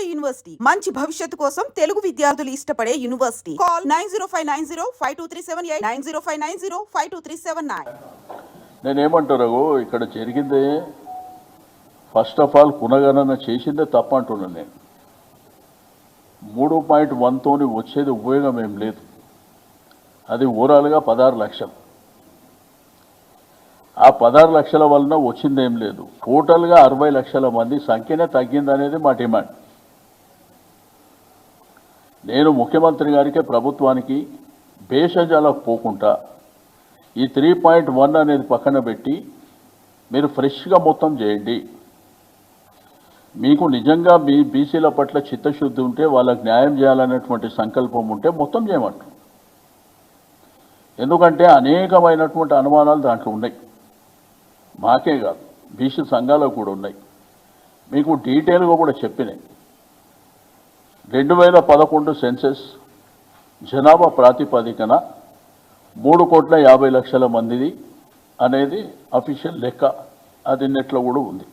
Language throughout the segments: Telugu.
ఉమ్మడి యూనివర్సిటీ మంచి భవిష్యత్తు కోసం తెలుగు విద్యార్థులు ఇష్టపడే యూనివర్సిటీ. కాల్ 9059052378 9059052379. నేనేమంటారు ఇక్కడ జరిగిందే ఫస్ట్ ఆఫ్ ఆల్ పునగణన చేసిందే తప్ప అంటున్నాను. నేను 3.1తోని వచ్చేది ఉపయోగం ఏం లేదు. అది ఓవరాల్గా 16 లక్షలు. ఆ 16 లక్షల వలన వచ్చిందేం లేదు. టోటల్గా 60 లక్షల మంది సంఖ్యనే తగ్గిందనేది మా డిమాండ్. నేను ముఖ్యమంత్రి గారికి ప్రభుత్వానికి భేషజాలకు పోకుండా ఈ 3.1 అనేది పక్కన పెట్టి మీరు ఫ్రెష్గా మొత్తం చేయండి. మీకు నిజంగా మీ బీసీల పట్ల చిత్తశుద్ధి ఉంటే, వాళ్ళకి న్యాయం చేయాలనేటువంటి సంకల్పం ఉంటే మొత్తం చేయమంటారు. ఎందుకంటే అనేకమైనటువంటి అనుమానాలు దాంట్లో ఉన్నాయి. మాకే కాదు, బీసీ సంఘాలకు కూడా ఉన్నాయి. మీకు డీటెయిల్గా కూడా చెప్పినాయి. 2011 సెన్సెస్ జనాభా ప్రాతిపదికన 3,50,00,000 మందిది అనేది అఫీషియల్ లెక్క. అది నెట్లో కూడా ఉంది.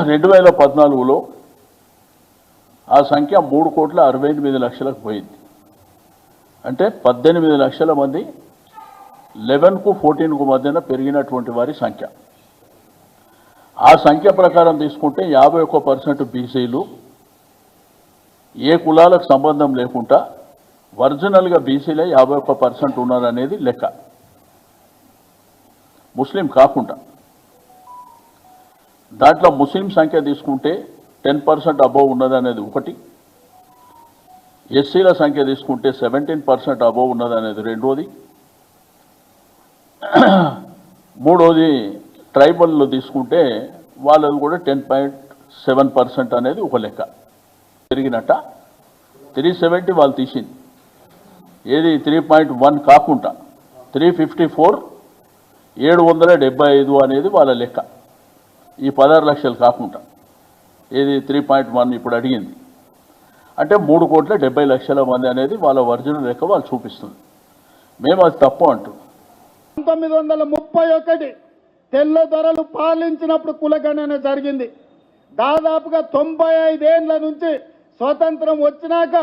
2014లో ఆ సంఖ్య 3,68,00,000కు పోయింది. అంటే 18 లక్షల మంది 11కు 14కు మధ్యన పెరిగినటువంటి వారి సంఖ్య. ఆ సంఖ్య ప్రకారం తీసుకుంటే 51% బీసీలు ఏ కులాలకు సంబంధం లేకుండా ఒరిజినల్గా బీసీలే 51% ఉన్నారనేది లెక్క, ముస్లిం కాకుండా. దాంట్లో ముస్లిం సంఖ్య తీసుకుంటే 10% అబోవ్ ఉన్నదనేది ఒకటి, ఎస్సీల సంఖ్య తీసుకుంటే 17% అబోవ్ ఉన్నదనేది రెండోది, మూడోది ట్రైబల్లో తీసుకుంటే వాళ్ళది కూడా 10.7% అనేది ఒక లెక్క పెరిగినట్ట. 370 వాళ్ళు తీసింది. ఏది 3.1 కాకుండా 354, 775 అనేది వాళ్ళ లెక్క. ఈ 16 లక్షలు కాకుండా ఏది 3.1 ఇప్పుడు అడిగింది. అంటే 3,70,00,000 మంది అనేది వాళ్ళ ఒరిజినల్ లెక్క వాళ్ళు చూపిస్తుంది. మేము అది తప్పు అంటున్నాం. 1931 తెల్ల దొరలు పాలించినప్పుడు కులగణన జరిగింది. దాదాపుగా 95 ఏళ్ల నుంచి స్వతంత్రం వచ్చినాక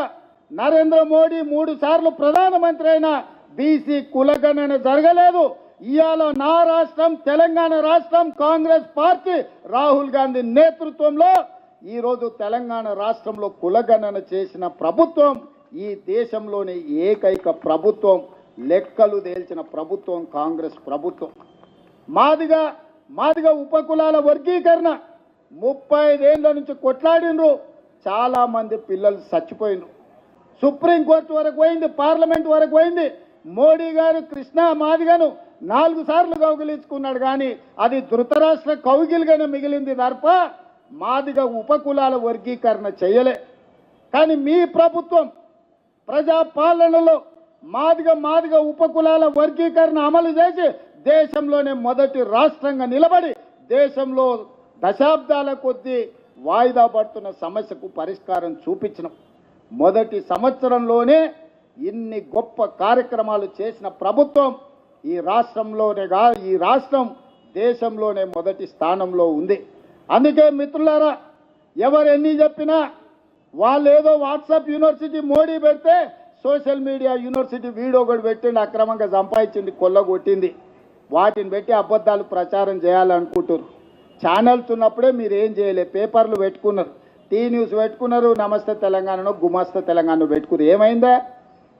నరేంద్ర మోడీ 3 సార్లు ప్రధానమంత్రి అయినా బీసీ కులగణన జరగలేదు. ఇవాళ నా రాష్ట్రం తెలంగాణ రాష్ట్రం కాంగ్రెస్ పార్టీ రాహుల్ గాంధీ నేతృత్వంలో ఈరోజు తెలంగాణ రాష్ట్రంలో కులగణన చేసిన ప్రభుత్వం ఈ దేశంలోని ఏకైక ప్రభుత్వం. లెక్కలు తేల్చిన ప్రభుత్వం కాంగ్రెస్ ప్రభుత్వం. మాదిగా ఉపకులాల వర్గీకరణ 35 ఏళ్ల నుంచి కొట్లాడినరు. చాలా మంది పిల్లలు చచ్చిపోయినరు. సుప్రీంకోర్టు వరకు పోయింది, పార్లమెంట్ వరకు పోయింది. మోడీ గారు కృష్ణా మాదిగను 4 సార్లు కౌగిలించుకున్నాడు. కానీ అది ధృతరాష్ట్ర కౌగిలిగానే మిగిలింది తప్ప మాదిగ ఉపకులాల వర్గీకరణ చేయలే. కానీ మీ ప్రభుత్వం ప్రజాపాలనలో మాదిగ ఉపకులాల వర్గీకరణ అమలు చేసి దేశంలోనే మొదటి రాష్ట్రంగా నిలబడి దేశంలో దశాబ్దాల కొద్దీ వాయిదా పడుతున్న సమస్యకు పరిష్కారం చూపించిన మొదటి సంవత్సరంలోనే ఇన్ని గొప్ప కార్యక్రమాలు చేసిన ప్రభుత్వం ఈ రాష్ట్రంలోనేగా ఈ రాష్ట్రం దేశంలోనే మొదటి స్థానంలో ఉంది. అందుకే మిత్రులారా, ఎవరు ఎన్ని చెప్పినా వాళ్ళు ఏదో వాట్సాప్ యూనివర్సిటీ మోడీ పెడితే సోషల్ మీడియా యూనివర్సిటీ వీడియో కూడా పెట్టిండి, అక్రమంగా సంపాదించింది, కొల్లగొట్టింది. వాటిని పెట్టి అబద్ధాలు ప్రచారం చేయాలనుకుంటారు. ఛానల్స్ ఉన్నప్పుడే మీరు ఏం చేయలేదు. పేపర్లు పెట్టుకున్నారు, టీ న్యూస్ పెట్టుకున్నారు, నమస్తే తెలంగాణను గుమాస్తా తెలంగాణ పెట్టుకున్నారు. ఏమైందా?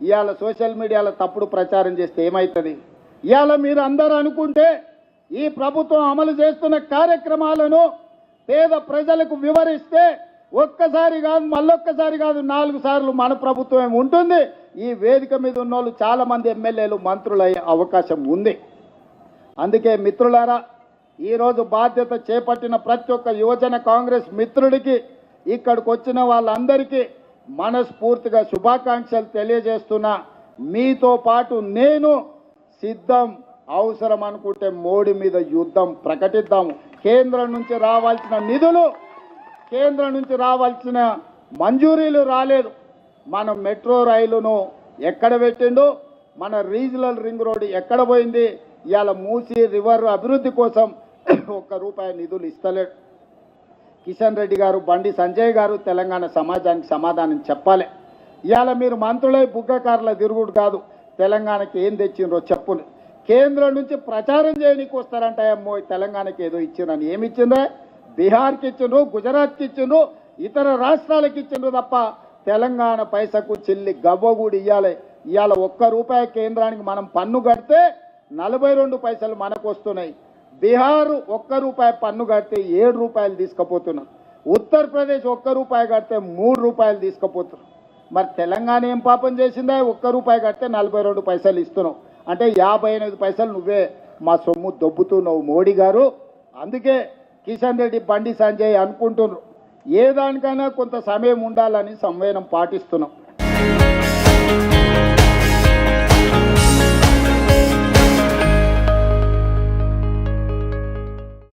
ఇవాళ సోషల్ మీడియాలో తప్పుడు ప్రచారం చేస్తే ఏమవుతుంది? ఇవాళ మీరు అందరూ అనుకుంటే ఈ ప్రభుత్వం అమలు చేస్తున్న కార్యక్రమాలను పేద ప్రజలకు వివరిస్తే ఒక్కసారి కాదు, మళ్ళొక్కసారి కాదు, 4 సార్లు మన ప్రభుత్వం ఉంటుంది. ఈ వేదిక మీద ఉన్న వాళ్ళు చాలా మంది ఎమ్మెల్యేలు మంత్రులయ్యే అవకాశం ఉంది. అందుకే మిత్రులారా, ఈరోజు బాధ్యత చేపట్టిన ప్రతి ఒక్క యువజన కాంగ్రెస్ మిత్రుడికి, ఇక్కడికి వచ్చిన వాళ్ళందరికీ మనస్ఫూర్తిగా శుభాకాంక్షలు తెలియజేస్తున్నా. మీతో పాటు నేను సిద్ధం. అవసరం అనుకుంటే మోడీ మీద యుద్ధం ప్రకటిద్దాం. కేంద్రం నుంచి రావాల్సిన నిధులు, కేంద్రం నుంచి రావాల్సిన మంజూరీలు రాలేదు. మనం మెట్రో రైలును ఎక్కడ పెట్టిండు, మన రీజనల్ రింగ్ రోడ్డు ఎక్కడ పోయింది? ఇవాళ మూసీ రివర్ అభివృద్ధి కోసం 1 రూపాయి నిధులు ఇస్తలేడు. కిషన్ రెడ్డి గారు, బండి సంజయ్ గారు తెలంగాణ సమాజానికి సమాధానం చెప్పాలి. ఇవాళ మీరు మంత్రులై బుగ్గకారుల తిరుగుడు కాదు, తెలంగాణకి ఏం తెచ్చిండ్రో చెప్పును. కేంద్రం నుంచి ప్రచారం చేయడానికి వస్తారంట, అమ్మో తెలంగాణకి ఏదో ఇచ్చిండ్రని. ఏమి ఇచ్చిండ్రా? బీహార్కి ఇచ్చిండ్రు, గుజరాత్కి ఇచ్చిండ్రు, ఇతర రాష్ట్రాలకు ఇచ్చిండ్రు తప్ప తెలంగాణ పైసకు చిల్లి గవ్వ కూడా ఇవ్వాలి. ఇవాళ ₹1 కేంద్రానికి మనం పన్ను కడితే 42 పైసలు మనకు వస్తున్నాయి. బీహార్ ₹1 పన్ను కడితే ₹7 తీసుకుపోతున్నారు. ఉత్తరప్రదేశ్ ₹1 కడితే ₹3 తీసుకుపోతున్నారు. మరి తెలంగాణ ఏం పాపం చేసిందా? ₹1 కడితే 42 పైసలు ఇస్తున్నావు అంటే 58 పైసలు నువ్వే మా సొమ్ము దొబ్బుతున్నావు మోడీ గారు. అందుకే కిషన్ రెడ్డి, బండి సంజయ్ అనుకుంటున్నారు ఏ దానికైనా కొంత సమయం ఉండాలని సంవేదన పాటిస్తున్నాం.